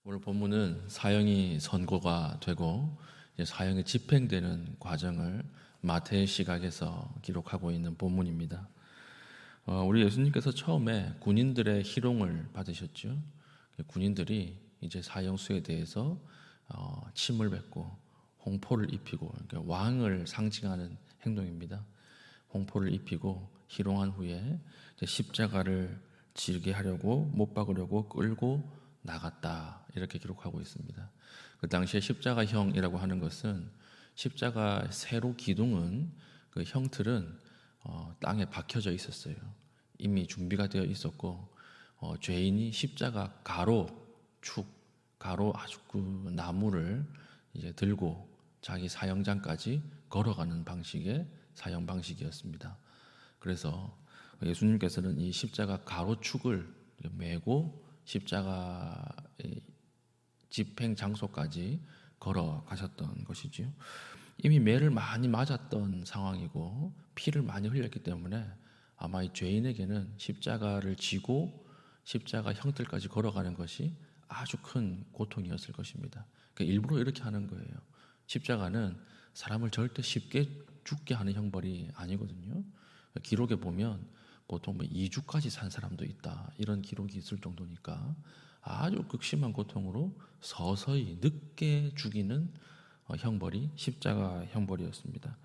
오늘 본문은 사형이 선고가 되고 이제 사형이 집행되는 과정을 마태의 시각에서 기록하고 있는 본문입니다. 우리 예수님께서 처음에 군인들의 희롱을 받으셨죠. 군인들이 이제 사형수에 대해서 침을 뱉고 홍포를 입히고, 그러니까 왕을 상징하는 행동입니다. 홍포를 입히고 희롱한 후에 이제 십자가를 지게 하려고 못 박으려고 끌고 나갔다, 이렇게 기록하고 있습니다. 그 당시에 십자가형이라고 하는 것은 십자가 세로 기둥은 그 형틀은 땅에 박혀져 있었어요. 이미 준비가 되어 있었고 죄인이 십자가 가로 아주 그 나무를 이제 들고 자기 사형장까지 걸어가는 방식의 사형 방식이었습니다. 그래서 예수님께서는 이 십자가 가로축을 메고 십자가 집행 장소까지 걸어가셨던 것이지요. 이미 매를 많이 맞았던 상황이고 피를 많이 흘렸기 때문에 아마 이 죄인에게는 십자가를 지고 십자가 형틀까지 걸어가는 것이 아주 큰 고통이었을 것입니다. 그러니까 일부러 이렇게 하는 거예요. 십자가는 사람을 절대 쉽게 죽게 하는 형벌이 아니거든요. 기록에 보면 보통 2주까지 산 사람도 있다, 이런 기록이 있을 정도니까 아주 극심한 고통으로 서서히 늦게 죽이는 형벌이 십자가 형벌이었습니다.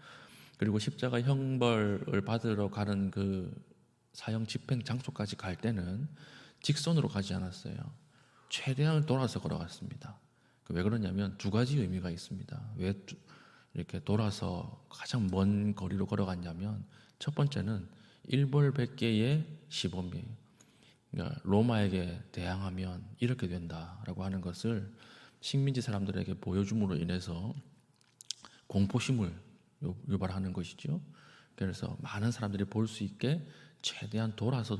그리고 십자가 형벌을 받으러 가는 그 사형 집행 장소까지 갈 때는 직선으로 가지 않았어요. 최대한 돌아서 걸어갔습니다. 왜 그러냐면 두 가지 의미가 있습니다. 왜 이렇게 돌아서 가장 먼 거리로 걸어갔냐면, 첫 번째는 일벌백계의 시범이에요. 그러니까 로마에게 대항하면 이렇게 된다라고 하는 것을 식민지 사람들에게 보여줌으로 인해서 공포심을 유발하는 것이죠. 그래서 많은 사람들이 볼 수 있게 최대한 돌아서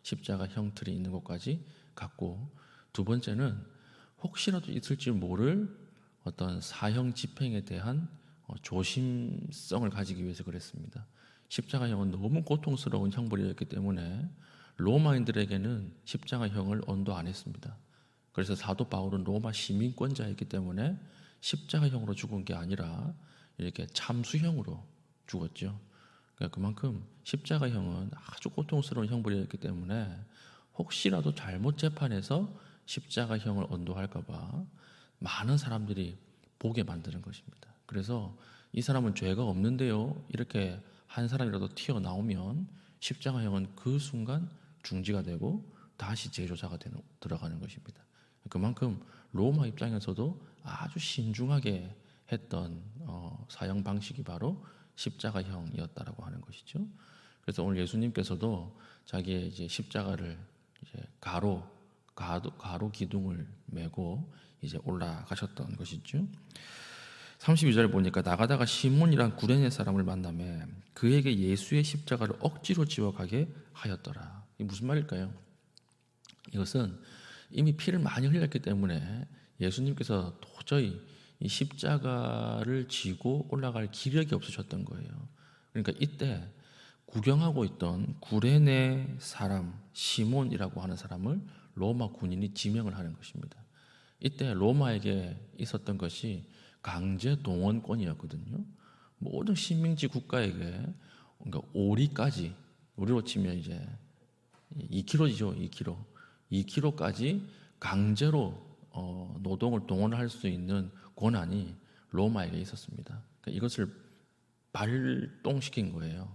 십자가 형틀이 있는 곳까지 갔고, 두 번째는 혹시라도 있을지 모를 어떤 사형 집행에 대한 조심성을 가지기 위해서 그랬습니다. 십자가형은 너무 고통스러운 형벌이었기 때문에 로마인들에게는 십자가형을 언도 안 했습니다. 그래서 사도 바울은 로마 시민권자였기 때문에 십자가형으로 죽은 게 아니라 이렇게 참수형으로 죽었죠. 그러니까 그만큼 십자가형은 아주 고통스러운 형벌이었기 때문에 혹시라도 잘못 재판해서 십자가형을 언도할까 봐 많은 사람들이 보게 만드는 것입니다. 그래서 이 사람은 죄가 없는데요, 이렇게 한 사람이라도 튀어나오면 십자가형은 그 순간 중지가 되고 다시 재조사가 들어가는 것입니다. 그만큼 로마 입장에서도 아주 신중하게 했던 사형 방식이 바로 십자가형이었다라고 하는 것이죠. 그래서 오늘 예수님께서도 자기의 이제 십자가를 이제 가로 기둥을 메고 이제 올라가셨던 것이죠. 32절 보니까 나가다가 시몬이란 구레네 사람을 만나매 그에게 예수의 십자가를 억지로 지워가게 하였더라. 이게 무슨 말일까요? 이것은 이미 피를 많이 흘렸기 때문에 예수님께서 도저히 이 십자가를 지고 올라갈 기력이 없으셨던 거예요. 그러니까 이때 구경하고 있던 구레네 사람 시몬이라고 하는 사람을 로마 군인이 지명을 하는 것입니다. 이때 로마에게 있었던 것이 강제 동원권이었거든요. 모든 식민지 국가에게, 그러니까 오리까지, 우리로 치면 이제 2kg죠, 2kg까지 강제로 노동을 동원할 수 있는 권한이 로마에게 있었습니다. 그러니까 이것을 발동시킨 거예요.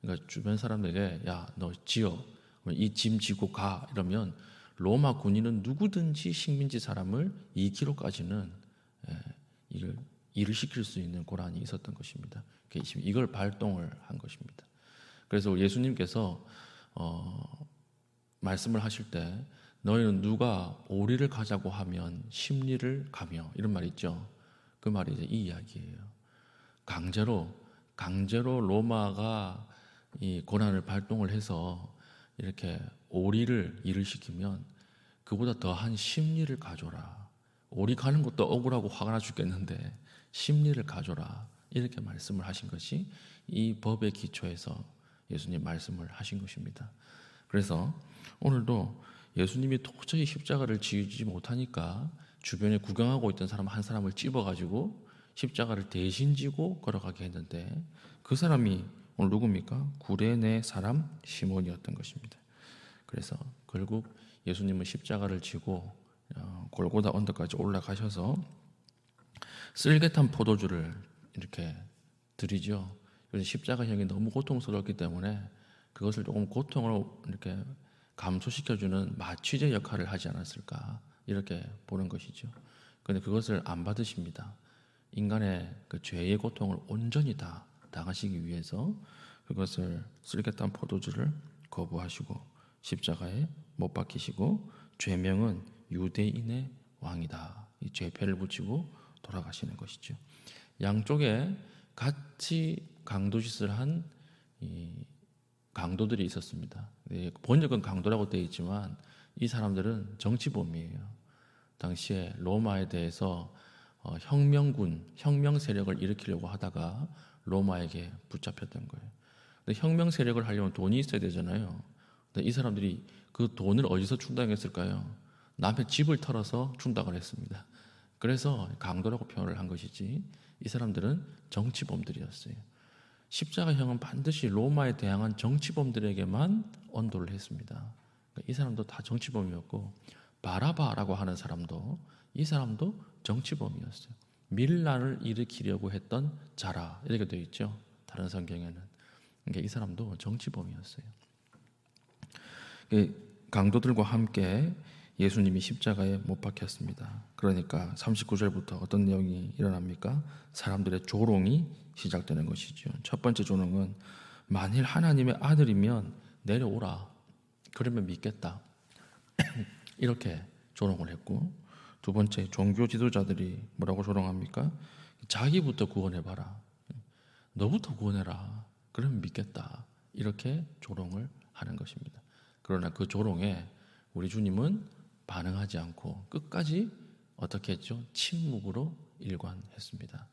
그러니까 주변 사람들에게 야, 너 지어, 이 짐 지고 가, 이러면 로마 군인은 누구든지 식민지 사람을 2kg까지는 이걸 일을 시킬 수 있는 권한이 있었던 것입니다. 이걸 발동을 한 것입니다. 그래서 예수님께서 말씀을 하실 때 너희는 누가 오리를 가자고 하면 십리를 가며, 이런 말이 있죠. 그 말이 이제 이 이야기예요. 강제로 로마가 이 권한을 발동을 해서 이렇게 오리를 일을 시키면 그보다 더한 십리를 가져라. 오리 가는 것도 억울하고 화가 나 죽겠는데 십리를 가져라, 이렇게 말씀을 하신 것이 이 법의 기초에서 예수님 말씀을 하신 것입니다. 그래서 오늘도 예수님이 도저히 십자가를 지지 못하니까 주변에 구경하고 있던 사람 한 사람을 찝어가지고 십자가를 대신 지고 걸어가게 했는데 그 사람이 오늘 누굽니까? 구레네 사람 시몬이었던 것입니다. 그래서 결국 예수님은 십자가를 지고 골고다 언덕까지 올라가셔서 쓸개탄 포도주를 이렇게 드리죠. 그래서 십자가형이 너무 고통스럽기 때문에 그것을 조금 고통을 이렇게 감소시켜주는 마취제 역할을 하지 않았을까 이렇게 보는 것이죠. 그런데 그것을 안 받으십니다. 인간의 그 죄의 고통을 온전히 다 당하시기 위해서 그것을 쓸개탄 포도주를 거부하시고 십자가에 못 박히시고 죄명은 유대인의 왕이다. 이 죄패를 붙이고 돌아가시는 것이죠. 양쪽에 같이 강도짓을 한 이 강도들이 있었습니다. 번역은 강도라고 되어 있지만 이 사람들은 정치범이에요. 당시에 로마에 대해서 혁명군, 혁명 세력을 일으키려고 하다가 로마에게 붙잡혔던 거예요. 근데 혁명 세력을 하려면 돈이 있어야 되잖아요. 근데 이 사람들이 그 돈을 어디서 충당했을까요? 남의 집을 털어서 충당을 했습니다. 그래서 강도라고 표현을 한 것이지 이 사람들은 정치범들이었어요. 십자가형은 반드시 로마에 대항한 정치범들에게만 언도를 했습니다. 그러니까 이 사람도 다 정치범이었고 바라바라고 하는 사람도 이 사람도 정치범이었어요. 밀란을 일으키려고 했던 자라 이렇게 되어 있죠. 다른 성경에는. 그러니까 이 사람도 정치범이었어요. 강도들과 함께 예수님이 십자가에 못 박혔습니다. 그러니까 39절부터 어떤 내용이 일어납니까? 사람들의 조롱이 시작되는 것이죠. 첫 번째 조롱은 만일 하나님의 아들이면 내려오라. 그러면 믿겠다. 이렇게 조롱을 했고, 두 번째 종교 지도자들이 뭐라고 조롱합니까? 자기부터 구원해봐라. 너부터 구원해라. 그러면 믿겠다. 이렇게 조롱을 하는 것입니다. 그러나 그 조롱에 우리 주님은 반응하지 않고 끝까지 어떻게 했죠? 침묵으로 일관했습니다.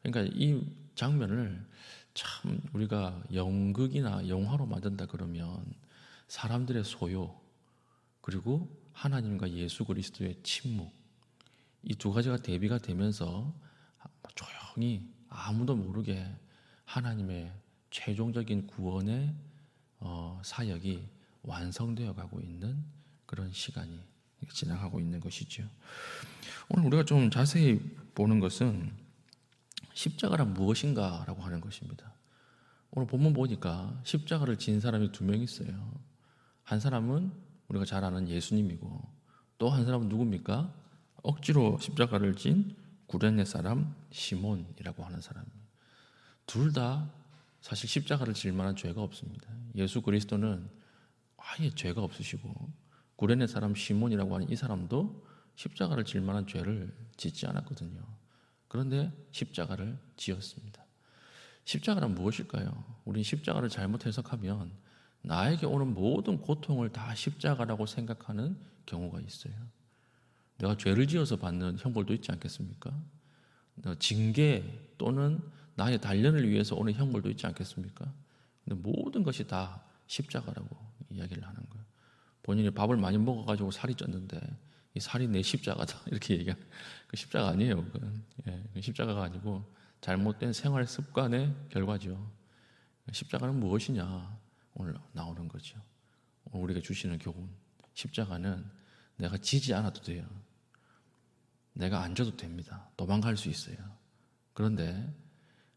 그러니까 이 장면을 참 우리가 연극이나 영화로 만든다 그러면 사람들의 소요 그리고 하나님과 예수 그리스도의 침묵 이 두 가지가 대비가 되면서 조용히 아무도 모르게 하나님의 최종적인 구원의 사역이 완성되어 가고 있는 그런 시간이 지나가고 있는 것이죠. 오늘 우리가 좀 자세히 보는 것은 십자가란 무엇인가라고 하는 것입니다. 오늘 본문 보니까 십자가를 진 사람이 두 명 있어요. 한 사람은 우리가 잘 아는 예수님이고 또 한 사람은 누굽니까? 억지로 십자가를 진 구레네 사람 시몬이라고 하는 사람이에요. 둘 다 사실 십자가를 질 만한 죄가 없습니다. 예수 그리스도는 아예 죄가 없으시고 구레네 사람 시몬이라고 하는 이 사람도 십자가를 질 만한 죄를 짓지 않았거든요. 그런데 십자가를 지었습니다. 십자가란 무엇일까요? 우린 십자가를 잘못 해석하면 나에게 오는 모든 고통을 다 십자가라고 생각하는 경우가 있어요. 내가 죄를 지어서 받는 형벌도 있지 않겠습니까? 징계 또는 나의 단련을 위해서 오는 형벌도 있지 않겠습니까? 근데 모든 것이 다 십자가라고 이야기를 하는 거예요. 본인이 밥을 많이 먹어가지고 살이 쪘는데 이 살이 내 십자가다 이렇게 얘기하는 그 십자가 아니에요. 그건. 십자가가 아니고 잘못된 생활 습관의 결과죠. 십자가는 무엇이냐 오늘 나오는 거죠. 오늘 우리가 주시는 교훈 십자가는 내가 지지 않아도 돼요. 내가 안 져도 됩니다. 도망갈 수 있어요. 그런데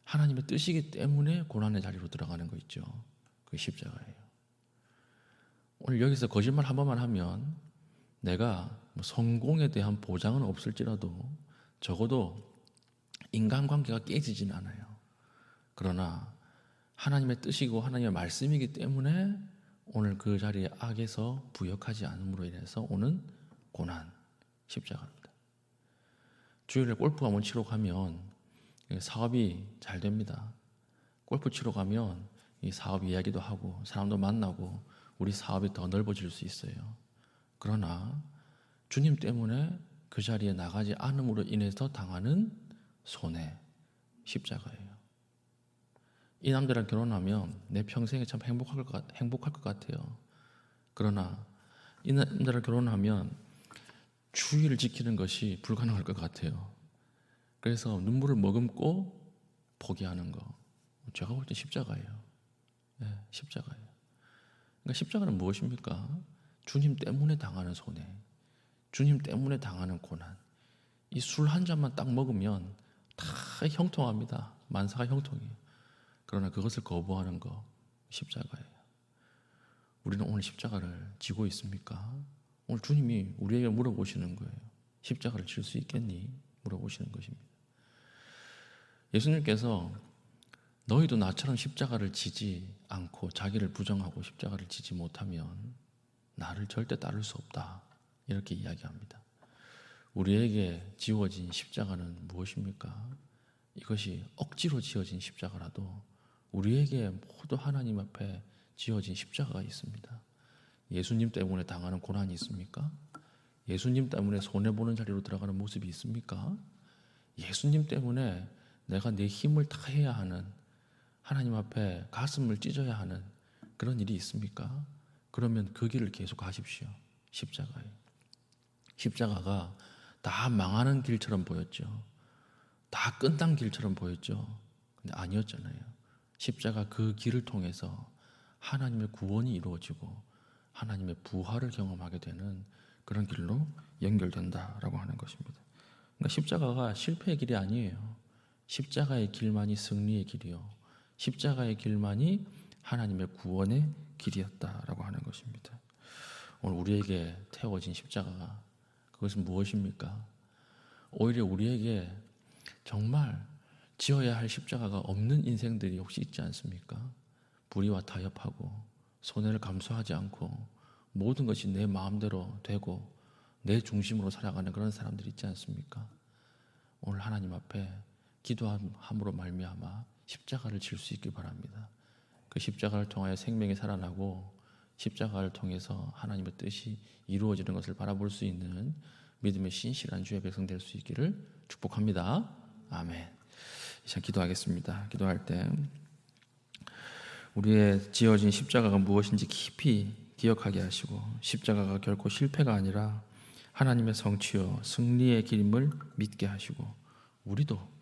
하나님의 뜻이기 때문에 고난의 자리로 들어가는 거 있죠. 그게 십자가예요. 오늘 여기서 거짓말 한 번만 하면 내가 성공에 대한 보장은 없을지라도 적어도 인간관계가 깨지진 않아요. 그러나 하나님의 뜻이고 하나님의 말씀이기 때문에 오늘 그 자리에 악에서 부역하지 않음으로 인해서 오는 고난, 십자가입니다. 주일에 골프 한번 치러 가면 사업이 잘 됩니다. 골프 치러 가면 이 사업 이야기도 하고 사람도 만나고 우리 사업이 더 넓어질 수 있어요. 그러나 주님 때문에 그 자리에 나가지 않음으로 인해서 당하는 손해, 십자가예요. 이 남자랑 결혼하면 내 평생에 참 행복할 것 같아요. 그러나 이 남자를 결혼하면 주의를 지키는 것이 불가능할 것 같아요. 그래서 눈물을 머금고 포기하는 거. 제가 볼 때 십자가예요. 네, 십자가예요. 그러니까 십자가는 무엇입니까? 주님 때문에 당하는 손해, 주님 때문에 당하는 고난. 이 술 한 잔만 딱 먹으면 다 형통합니다. 만사가 형통해요. 그러나 그것을 거부하는 거 십자가예요. 우리는 오늘 십자가를 지고 있습니까? 오늘 주님이 우리에게 물어보시는 거예요. 십자가를 질 수 있겠니? 물어보시는 것입니다. 예수님께서 너희도 나처럼 십자가를 지지 않고 자기를 부정하고 십자가를 지지 못하면 나를 절대 따를 수 없다. 이렇게 이야기합니다. 우리에게 지워진 십자가는 무엇입니까? 이것이 억지로 지어진 십자가라도 우리에게 모두 하나님 앞에 지어진 십자가가 있습니다. 예수님 때문에 당하는 고난이 있습니까? 예수님 때문에 손해보는 자리로 들어가는 모습이 있습니까? 예수님 때문에 내가 내 힘을 다해야 하는, 하나님 앞에 가슴을 찢어야 하는 그런 일이 있습니까? 그러면 그 길을 계속 가십시오. 십자가에. 십자가가 다 망하는 길처럼 보였죠. 다 끝난 길처럼 보였죠. 근데 아니었잖아요. 십자가 그 길을 통해서 하나님의 구원이 이루어지고 하나님의 부활을 경험하게 되는 그런 길로 연결된다라고 하는 것입니다. 그러니까 십자가가 실패의 길이 아니에요. 십자가의 길만이 승리의 길이요, 십자가의 길만이 하나님의 구원의 길이었다라고 하는 것입니다. 오늘 우리에게 태워진 십자가가 그것은 무엇입니까? 오히려 우리에게 정말 지어야 할 십자가가 없는 인생들이 혹시 있지 않습니까? 불의와 타협하고 손해를 감수하지 않고 모든 것이 내 마음대로 되고 내 중심으로 살아가는 그런 사람들이 있지 않습니까? 오늘 하나님 앞에 기도함으로 말미암아 십자가를 질 수 있길 바랍니다. 그 십자가를 통하여 생명이 살아나고 십자가를 통해서 하나님의 뜻이 이루어지는 것을 바라볼 수 있는 믿음의 신실한 주의 백성 될 수 있기를 축복합니다. 아멘. 이제 기도하겠습니다. 기도할 때 우리의 지어진 십자가가 무엇인지 깊이 기억하게 하시고, 십자가가 결코 실패가 아니라 하나님의 성취요 승리의 길임을 믿게 하시고, 우리도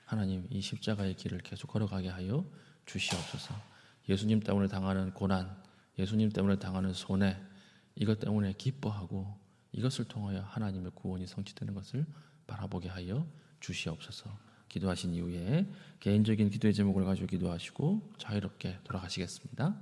하나님 이 십자가의 길을 계속 걸어가게 하여 주시옵소서. 예수님 때문에 당하는 고난, 예수님 때문에 당하는 손해, 이것 때문에 기뻐하고 이것을 통하여 하나님의 구원이 성취되는 것을 바라보게 하여 주시옵소서. 기도하신 이후에 개인적인 기도의 제목을 가지고 기도하시고 자유롭게 돌아가시겠습니다.